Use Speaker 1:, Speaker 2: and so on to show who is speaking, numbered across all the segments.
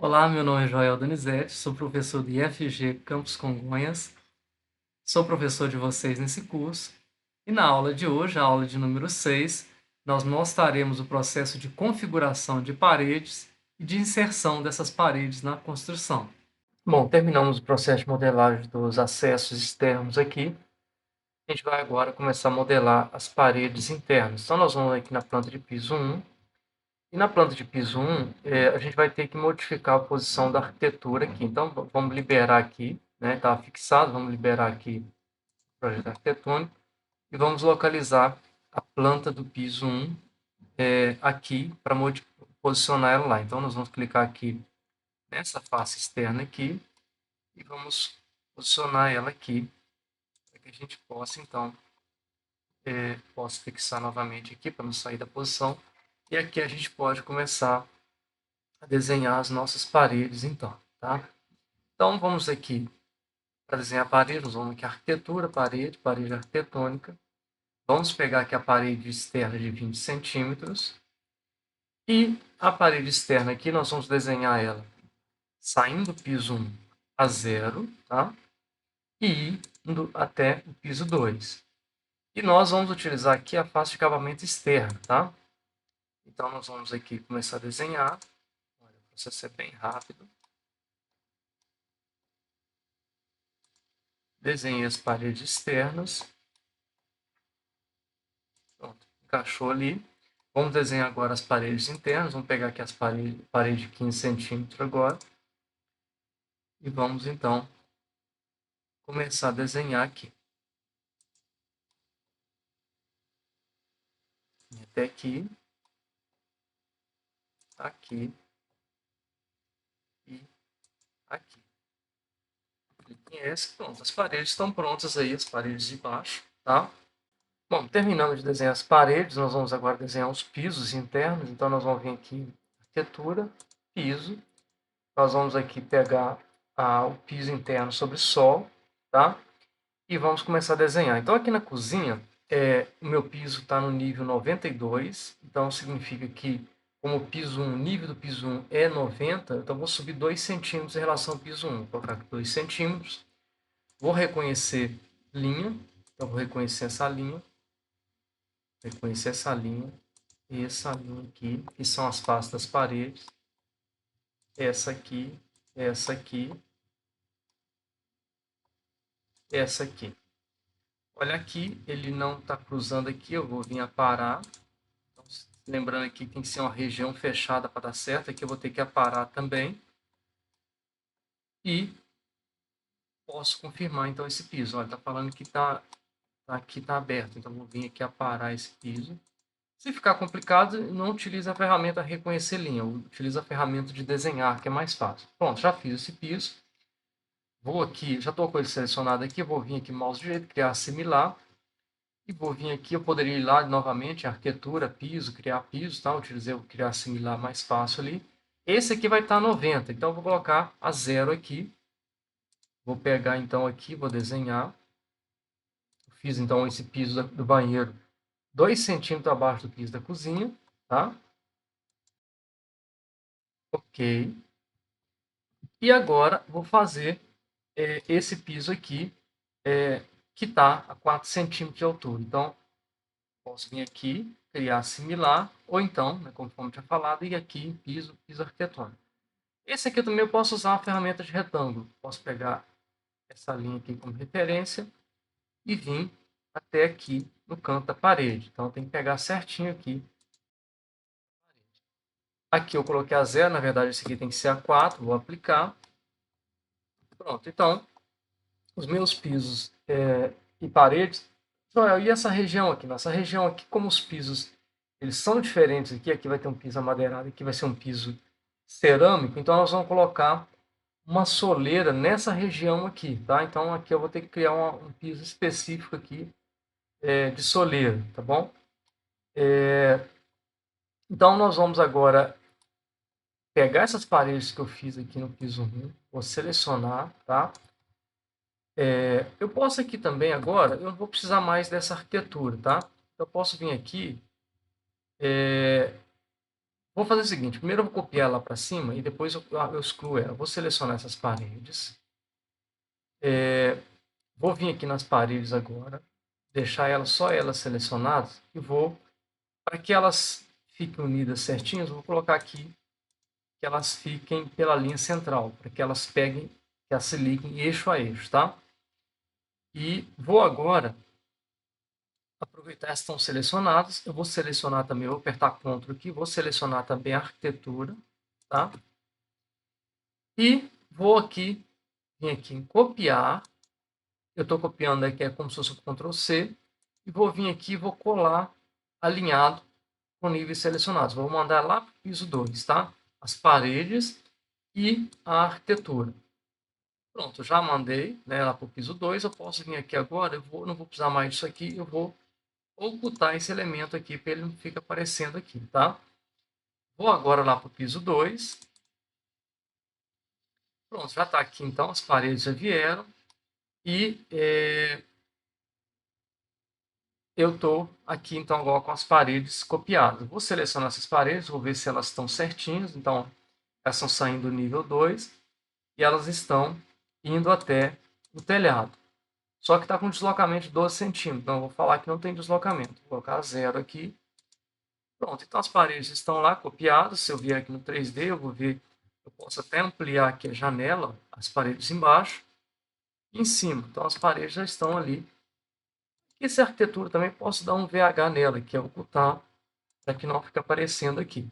Speaker 1: Olá, meu nome é Joel Donizete, sou professor do IFG Campus Congonhas, sou professor de vocês nesse curso e na aula de hoje, a aula de número 6, nós mostraremos o processo de configuração de paredes e de inserção dessas paredes na construção. Bom, terminamos o processo de modelagem dos acessos externos aqui. A gente vai agora começar a modelar as paredes internas. Então, nós vamos aqui na planta de piso 1. E na planta de piso 1, a gente vai ter que modificar a posição da arquitetura aqui. Então, vamos liberar aqui, né? Está fixado, vamos liberar aqui o projeto arquitetônico e vamos localizar a planta do piso 1 aqui para posicionar ela lá. Então, nós vamos clicar aqui nessa face externa aqui e vamos posicionar ela aqui para que a gente possa, então, possa fixar novamente aqui para não sair da posição. E aqui a gente pode começar a desenhar as nossas paredes, então, tá? Então, vamos aqui para desenhar a parede, nós vamos aqui arquitetura, parede arquitetônica. Vamos pegar aqui a parede externa de 20 centímetros. E a parede externa aqui, nós vamos desenhar ela saindo do piso 1 a 0, tá? E indo até o piso 2. E nós vamos utilizar aqui a face de acabamento externo, tá? Então, nós vamos aqui começar a desenhar. Olha, o processo é bem rápido. Desenhei as paredes externas. Pronto, encaixou ali. Vamos desenhar agora as paredes internas. Vamos pegar aqui as parede de 15 centímetros agora. E vamos, então, começar a desenhar aqui. Até aqui. Aqui. E aqui. Clique em S. Pronto, as paredes estão prontas aí, as paredes de baixo, tá? Bom, terminamos de desenhar as paredes, nós vamos agora desenhar os pisos internos. Então, nós vamos vir aqui, arquitetura, piso. Nós vamos aqui pegar o piso interno sobre solo, tá? E vamos começar a desenhar. Então, aqui na cozinha, o meu piso está no nível 92. Então, significa que, como o piso 1, o nível do piso 1 é 90, então vou subir 2 centímetros em relação ao piso 1. Vou colocar aqui 2 centímetros. Vou reconhecer linha. Então, vou reconhecer essa linha. Reconhecer essa linha. E essa linha aqui, que são as faces das paredes. Essa aqui, essa aqui, essa aqui. Olha aqui, ele não está cruzando aqui, eu vou vir a parar. Então, lembrando aqui que tem que ser uma região fechada para dar certo. Aqui eu vou ter que aparar também. E posso confirmar então esse piso. Olha, está falando que aqui está aberto. Então, vou vir aqui aparar esse piso. Se ficar complicado, não utilize a ferramenta reconhecer linha. Utilize a ferramenta de desenhar, que é mais fácil. Pronto, já fiz esse piso. Vou aqui, já estou com ele selecionado aqui. Vou vir aqui, mouse direito, criar similar. E vou vir aqui, eu poderia ir lá novamente, arquitetura, piso, criar piso, tá? Utilizei o criar similar mais fácil ali. Esse aqui vai estar 90, então eu vou colocar a 0 aqui. Vou pegar então aqui, vou desenhar. Fiz então esse piso do banheiro 2 centímetros abaixo do piso da cozinha, tá? Ok. E agora vou fazer esse piso aqui, que está a 4 centímetros de altura. Então, posso vir aqui, criar similar, ou então, né, conforme tinha falado, ir aqui em piso, piso arquitetônico. Esse aqui também eu posso usar a ferramenta de retângulo. Posso pegar essa linha aqui como referência e vir até aqui no canto da parede. Então, eu tenho que pegar certinho aqui. Aqui eu coloquei a 0, na verdade esse aqui tem que ser a 4, vou aplicar. Pronto, então, os meus pisos e paredes. Joel, e essa região aqui? Nessa região aqui, como os pisos eles são diferentes aqui vai ter um piso amadeirado, aqui vai ser um piso cerâmico, então nós vamos colocar uma soleira nessa região aqui, tá? Então aqui eu vou ter que criar um piso específico aqui de soleira, tá bom? Então nós vamos agora pegar essas paredes que eu fiz aqui no piso 1, vou selecionar, tá? Eu posso aqui também agora, eu não vou precisar mais dessa arquitetura, tá? Eu posso vir aqui, Vou fazer o seguinte, primeiro eu vou copiar lá para cima e depois eu excluo ela. Vou selecionar essas paredes. Vou vir aqui nas paredes agora, deixar elas, só elas selecionadas e vou, para que elas fiquem unidas certinhas, vou colocar aqui que elas fiquem pela linha central, para que elas peguem, que elas se liguem eixo a eixo, tá? E vou agora aproveitar, estão selecionadas, eu vou selecionar também, vou apertar Ctrl aqui, vou selecionar também a arquitetura, tá? E vou aqui, vir aqui em copiar, eu estou copiando aqui, é como se fosse o Ctrl C, e vou vir aqui e vou colar alinhado com níveis selecionados. Vou mandar lá para o piso 2, tá? As paredes e a arquitetura. Pronto, já mandei, né, lá para o piso 2, eu posso vir aqui agora, não vou precisar mais disso aqui, eu vou ocultar esse elemento aqui para ele não ficar aparecendo aqui, tá? Vou agora lá para o piso 2. Pronto, já está aqui então, as paredes já vieram. E eu estou aqui então agora com as paredes copiadas. Vou selecionar essas paredes, vou ver se elas estão certinhas. Então, elas estão saindo do nível 2 e elas estão indo até o telhado. Só que está com deslocamento de 12 centímetros. Então, eu vou falar que não tem deslocamento. Vou colocar 0 aqui. Pronto, então as paredes estão lá copiadas. Se eu vier aqui no 3D, eu vou ver, eu posso até ampliar aqui a janela, as paredes embaixo e em cima. Então, as paredes já estão ali. E essa arquitetura também posso dar um VH nela, que é ocultar, para que não fique aparecendo aqui.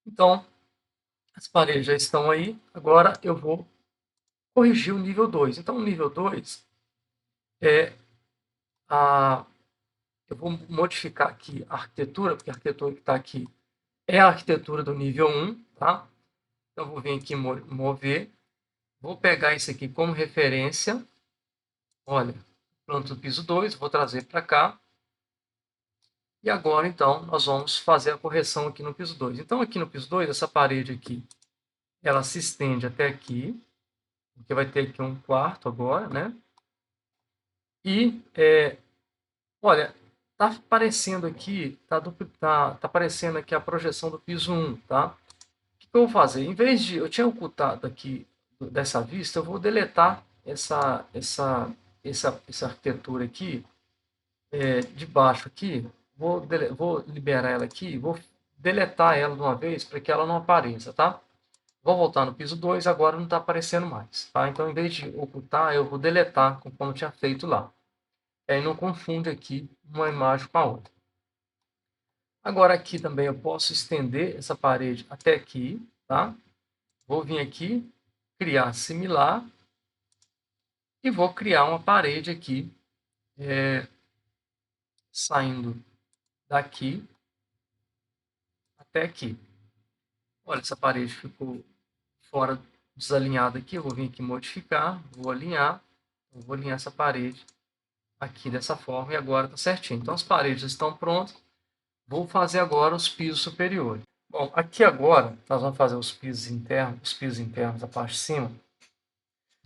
Speaker 1: Então, as paredes já estão aí. Agora eu vou corrigir o nível 2. Então, o nível 2 é eu vou modificar aqui a arquitetura, porque a arquitetura que está aqui é a arquitetura do nível 1, tá? Então, eu vou vir aqui mover. Vou pegar isso aqui como referência. Olha, pronto, o piso 2, vou trazer para cá. E agora, então, nós vamos fazer a correção aqui no piso 2. Então, aqui no piso 2, essa parede aqui, ela se estende até aqui, porque vai ter aqui um quarto agora, né? E, olha, tá aparecendo aqui, tá aparecendo aqui a projeção do piso 1, tá? O que eu vou fazer? Em vez de, eu tinha ocultado aqui dessa vista, eu vou deletar essa arquitetura aqui, de baixo aqui, vou liberar ela aqui, vou deletar ela de uma vez para que ela não apareça, tá? Vou voltar no piso 2, agora não está aparecendo mais, tá? Então, em vez de ocultar, eu vou deletar, como eu tinha feito lá. Aí não confunde aqui uma imagem com a outra. Agora aqui também eu posso estender essa parede até aqui, tá? Vou vir aqui, criar similar, e vou criar uma parede aqui, saindo daqui até aqui. Olha, essa parede ficou fora, desalinhada aqui. Eu vou vir aqui modificar, vou alinhar essa parede aqui dessa forma e agora está certinho. Então as paredes estão prontas. Vou fazer agora os pisos superiores. Bom, aqui agora nós vamos fazer os pisos internos da parte de cima.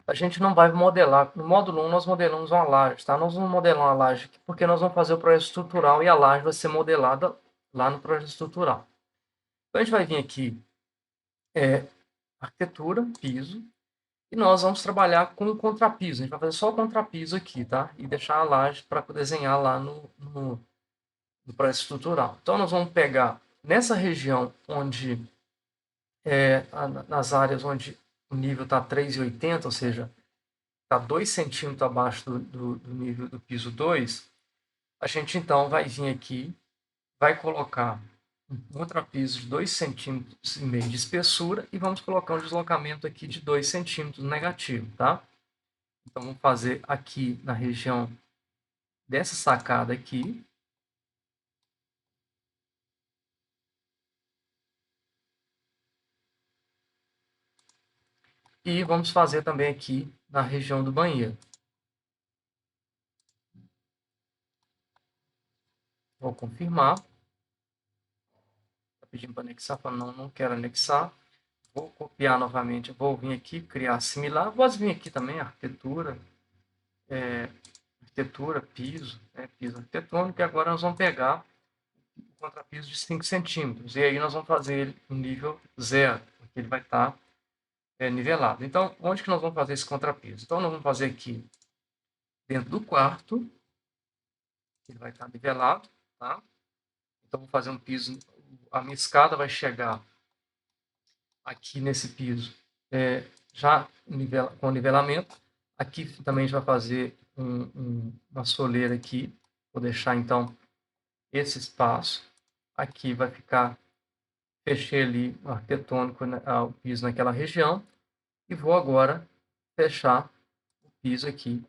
Speaker 1: A gente não vai modelar, no módulo 1 nós modelamos uma laje, tá? Nós vamos modelar uma laje aqui porque nós vamos fazer o projeto estrutural e a laje vai ser modelada lá no projeto estrutural. Então a gente vai vir aqui, arquitetura, piso, e nós vamos trabalhar com o contrapiso. A gente vai fazer só o contrapiso aqui, tá? E deixar a laje para desenhar lá no projeto estrutural. Então, nós vamos pegar nessa região onde, nas áreas onde o nível está 3,80, ou seja, está 2 centímetros abaixo do nível do piso 2, a gente então vai vir aqui, vai colocar um contrapiso de 2,5 centímetros de espessura e vamos colocar um deslocamento aqui de 2 centímetros negativo, tá? Então, vamos fazer aqui na região dessa sacada aqui. E vamos fazer também aqui na região do banheiro. Vou confirmar. Está pedindo para anexar, não quero anexar. Vou copiar novamente, vou vir aqui, criar similar. Vou vir aqui também, arquitetura, piso, piso arquitetônico. E agora nós vamos pegar contrapiso de 5 centímetros. E aí nós vamos fazer ele no nível 0, porque ele vai estar nivelado. Então, onde que nós vamos fazer esse contrapiso? Então, nós vamos fazer aqui dentro do quarto, ele vai estar nivelado, tá? Então, vou fazer um piso, a minha escada vai chegar aqui nesse piso já com nivelamento. Aqui também a gente vai fazer uma soleira aqui, vou deixar então esse espaço. Aqui vai ficar, fechei ali o arquitetônico, né, o piso naquela região, e vou agora fechar o piso aqui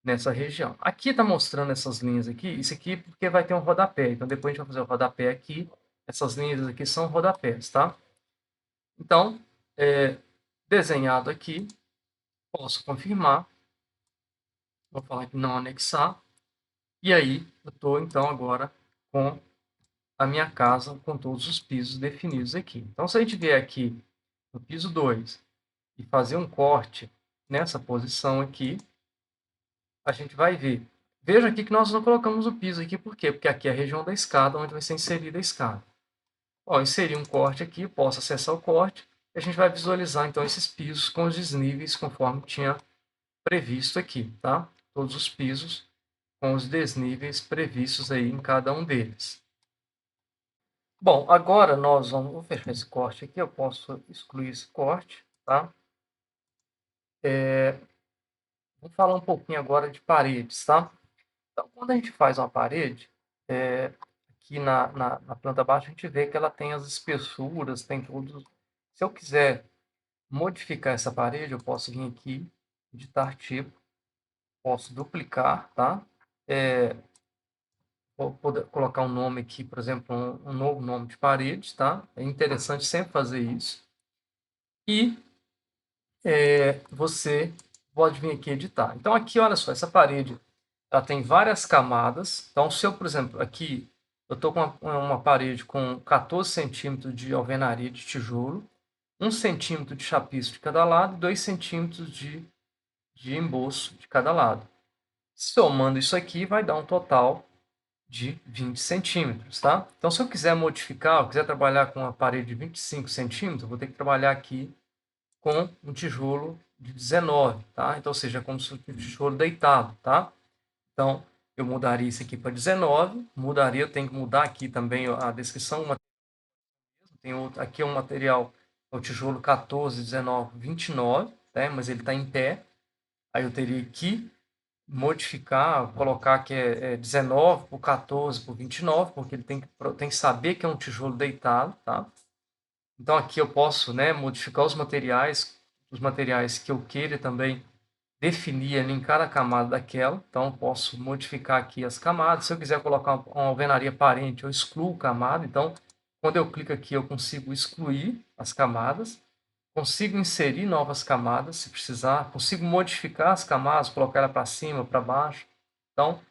Speaker 1: nessa região. Aqui está mostrando essas linhas aqui, isso aqui porque vai ter um rodapé, então depois a gente vai fazer o rodapé aqui, essas linhas aqui são rodapés, tá? Então, desenhado aqui, posso confirmar, vou falar aqui não anexar, e aí eu estou então agora com a minha casa com todos os pisos definidos aqui. Então, se a gente vier aqui no piso 2 e fazer um corte nessa posição aqui, a gente vai ver. Veja aqui que nós não colocamos o piso aqui, por quê? Porque aqui é a região da escada, onde vai ser inserida a escada. Ó, inseri um corte aqui, posso acessar o corte, e a gente vai visualizar então esses pisos com os desníveis conforme tinha previsto aqui, tá? Todos os pisos com os desníveis previstos aí em cada um deles. Bom, agora nós vamos fechar esse corte aqui, eu posso excluir esse corte, tá? Vamos falar um pouquinho agora de paredes, tá? Então, quando a gente faz uma parede, aqui na planta baixa, a gente vê que ela tem as espessuras, tem tudo. Se eu quiser modificar essa parede, eu posso vir aqui, editar tipo, posso duplicar, tá? Vou poder colocar um nome aqui, por exemplo, um novo nome de parede, tá? É interessante sempre fazer isso. E você pode vir aqui editar. Então, aqui, olha só, essa parede, ela tem várias camadas. Então, se eu, por exemplo, aqui, eu estou com uma parede com 14 centímetros de alvenaria de tijolo, 1 centímetro de chapiço de cada lado e 2 centímetros de emboço de cada lado. Somando isso aqui, vai dar um total de 20 centímetros, tá? Então, se eu quiser modificar, eu quiser trabalhar com uma parede de 25 centímetros, eu vou ter que trabalhar aqui com um tijolo de 19, tá? Então, ou seja, como se fosse um tijolo deitado, tá? Então, eu mudaria isso aqui para 19, mudaria, eu tenho que mudar aqui também a descrição, tem outro, aqui é um material, é o tijolo 14, 19, 29, né? Mas ele está em pé, aí eu teria que modificar, colocar que é 19 por 14 por 29, porque ele tem que saber que é um tijolo deitado, tá? Então aqui eu posso, né, modificar os materiais que eu queira também definir ali em cada camada daquela. Então posso modificar aqui as camadas. Se eu quiser colocar uma alvenaria parente, eu excluo camada. Então quando eu clico aqui eu consigo excluir as camadas. Consigo inserir novas camadas, se precisar. Consigo modificar as camadas, colocar ela para cima, para baixo. Então,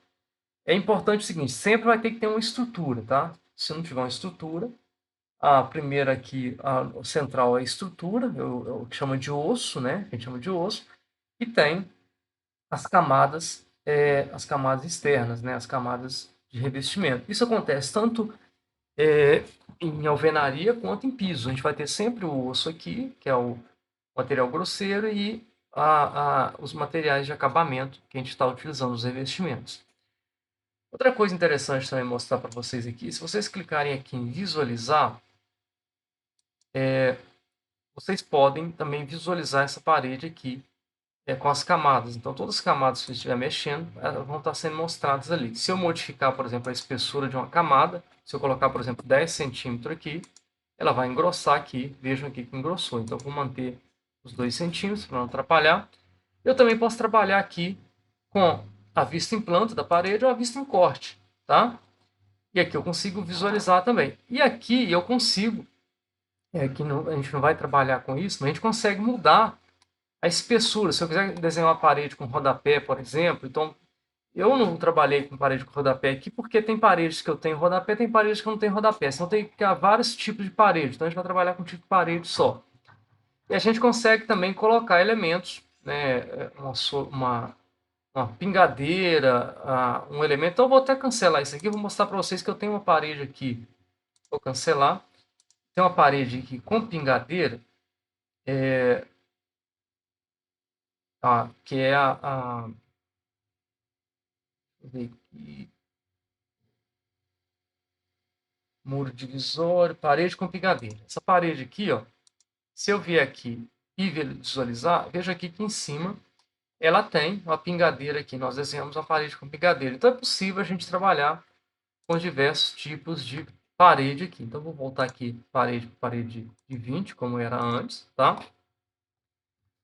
Speaker 1: é importante o seguinte, sempre vai ter que ter uma estrutura, tá? Se não tiver uma estrutura, a primeira aqui, o central é a estrutura, o que chama de osso, né? A gente chama de osso. E tem as camadas externas, né? As camadas de revestimento. Isso acontece tanto em alvenaria quanto em piso. A gente vai ter sempre o osso aqui, que é o material grosseiro, e os materiais de acabamento que a gente está utilizando, os revestimentos. Outra coisa interessante também mostrar para vocês aqui, se vocês clicarem aqui em visualizar, vocês podem também visualizar essa parede aqui com as camadas. Então, todas as camadas que eu estiver mexendo vão estar sendo mostradas ali. Se eu modificar, por exemplo, a espessura de uma camada, se eu colocar, por exemplo, 10 centímetros aqui, ela vai engrossar aqui. Vejam aqui que engrossou. Então, eu vou manter os 2 centímetros para não atrapalhar. Eu também posso trabalhar aqui com a vista em planta da parede ou a vista em corte, tá? E aqui eu consigo visualizar também. E aqui eu consigo, aqui a gente não vai trabalhar com isso, mas a gente consegue mudar a espessura. Se eu quiser desenhar uma parede com rodapé, por exemplo, então eu não trabalhei com parede com rodapé aqui porque tem paredes que eu tenho rodapé, tem paredes que eu não tenho rodapé. Então tem que criar vários tipos de parede. Então a gente vai trabalhar com um tipo de parede só. E a gente consegue também colocar elementos, né, uma pingadeira, um elemento. Então eu vou até cancelar isso aqui, vou mostrar para vocês que eu tenho uma parede aqui Vou cancelar. Tem uma parede aqui com pingadeira, que é deixa eu ver aqui, muro divisório, parede com pingadeira. Essa parede aqui, ó, se eu vier aqui e visualizar, veja aqui que em cima ela tem uma pingadeira aqui. Nós desenhamos uma parede com pingadeira. Então é possível a gente trabalhar com diversos tipos de parede aqui. Então vou voltar aqui parede de 20, como era antes, tá?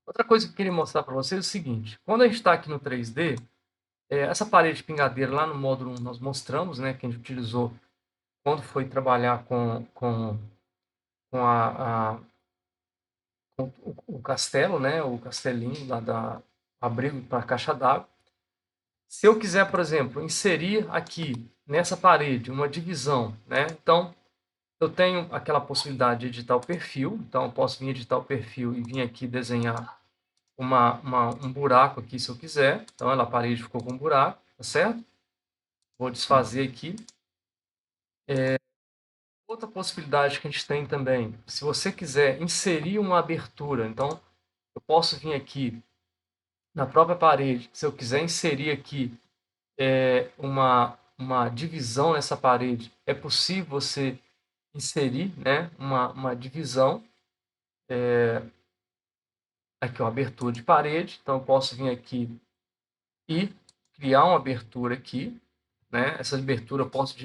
Speaker 1: Outra coisa que eu queria mostrar para vocês é o seguinte: quando a gente está aqui no 3D, essa parede de pingadeira lá no módulo 1 nós mostramos, né, que a gente utilizou quando foi trabalhar com o castelo, né, o castelinho lá da abrigo para a caixa d'água. Se eu quiser, por exemplo, inserir aqui nessa parede uma divisão, né, então eu tenho aquela possibilidade de editar o perfil, então eu posso vir editar o perfil e vir aqui desenhar um buraco aqui se eu quiser. Então a parede ficou com um buraco, tá certo? Vou desfazer aqui. Outra possibilidade que a gente tem também, se você quiser inserir uma abertura, então eu posso vir aqui na própria parede, se eu quiser inserir aqui uma divisão nessa parede, é possível você inserir, né, uma divisão, aqui uma abertura de parede, então eu posso vir aqui e criar uma abertura aqui, né? Essa abertura eu posso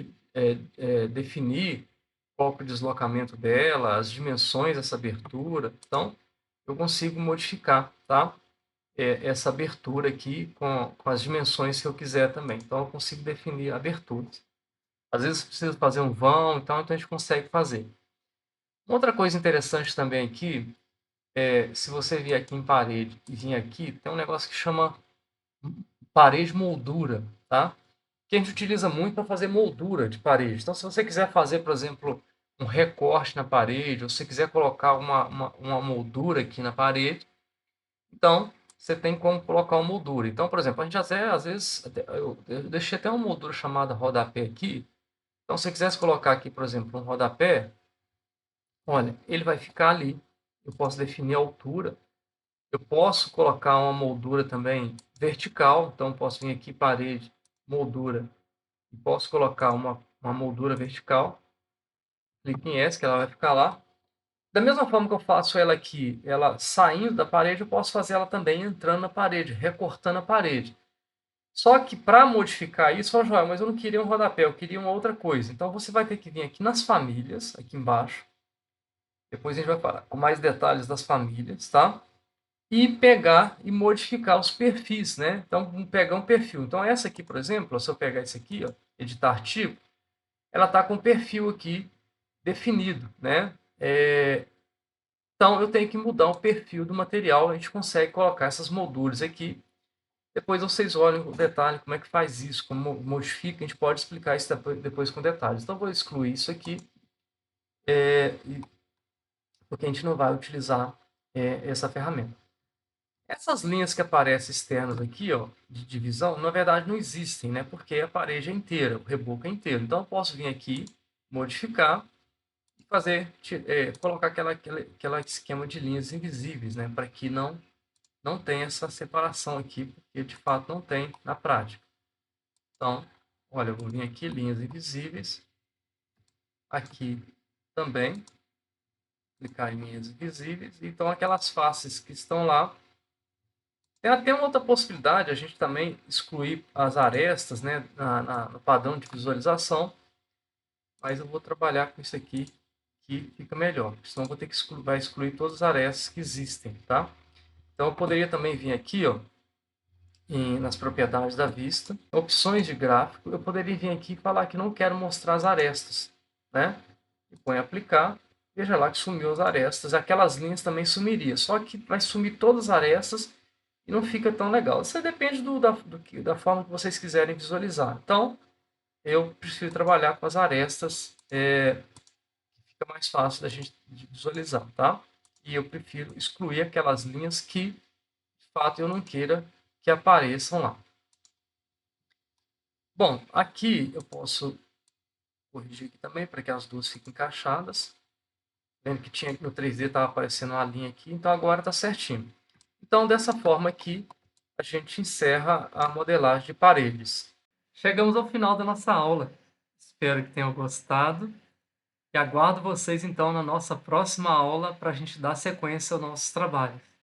Speaker 1: definir qual que é o deslocamento dela, as dimensões dessa abertura. Então, eu consigo modificar, tá? Essa abertura aqui com as dimensões que eu quiser também. Então, eu consigo definir aberturas. Às vezes, precisa fazer um vão, então a gente consegue fazer. Outra coisa interessante também aqui, se você vier aqui em parede e vir aqui, tem um negócio que chama parede moldura, tá? Que a gente utiliza muito para fazer moldura de parede. Então, se você quiser fazer, por exemplo, um recorte na parede, ou se quiser colocar uma moldura aqui na parede, então você tem como colocar uma moldura. Então, por exemplo, a gente até, às vezes, eu deixei até uma moldura chamada rodapé aqui. Então, se você quisesse colocar aqui, por exemplo, um rodapé, olha, ele vai ficar ali. Eu posso definir a altura. Eu posso colocar uma moldura também vertical. Então, eu posso vir aqui, parede, moldura, e posso colocar uma moldura vertical. Clique em S, que ela vai ficar lá. Da mesma forma que eu faço ela aqui, ela saindo da parede, eu posso fazer ela também entrando na parede, recortando a parede. Só que para modificar isso, ó, Joel, mas eu não queria um rodapé, eu queria uma outra coisa. Então você vai ter que vir aqui nas famílias, aqui embaixo. Depois a gente vai falar com mais detalhes das famílias, tá? E pegar e modificar os perfis, né? Então, vamos pegar um perfil. Então, essa aqui, por exemplo, se eu pegar esse aqui, ó, editar artigo, ela está com o perfil aqui definido, né? Então, eu tenho que mudar o perfil do material. A gente consegue colocar essas molduras aqui. Depois vocês olhem o detalhe, como é que faz isso, como modifica. A gente pode explicar isso depois com detalhes. Então, vou excluir isso aqui, porque a gente não vai utilizar essa ferramenta. Essas linhas que aparecem externas aqui, ó, de divisão, na verdade não existem, né? Porque a parede é inteira, o reboco é inteiro. Então, eu posso vir aqui, modificar, fazer, colocar aquela esquema de linhas invisíveis, né, para que não tenha essa separação aqui, porque de fato não tem na prática. Então, olha, eu vou vir aqui, linhas invisíveis, aqui também, clicar em linhas invisíveis, então aquelas faces que estão lá. Tem até uma outra possibilidade, a gente também excluir as arestas, né, no padrão de visualização, mas eu vou trabalhar com isso aqui que fica melhor, senão eu vou ter que excluir todas as arestas que existem, tá? Então eu poderia também vir aqui, ó, nas propriedades da vista, opções de gráfico, eu poderia vir aqui e falar que não quero mostrar as arestas, né? E põe aplicar, veja lá que sumiu as arestas, aquelas linhas também sumiria, só que vai sumir todas as arestas e não fica tão legal. Isso depende da forma que vocês quiserem visualizar. Então, eu prefiro trabalhar com as arestas, fica mais fácil da gente visualizar, tá? E eu prefiro excluir aquelas linhas que, de fato, eu não queira que apareçam lá. Bom, aqui eu posso corrigir aqui também para que as duas fiquem encaixadas. Vendo que tinha no 3D estava aparecendo uma linha aqui, então agora está certinho. Então, dessa forma aqui, a gente encerra a modelagem de paredes. Chegamos ao final da nossa aula. Espero que tenham gostado e aguardo vocês então na nossa próxima aula para a gente dar sequência aos nossos trabalhos.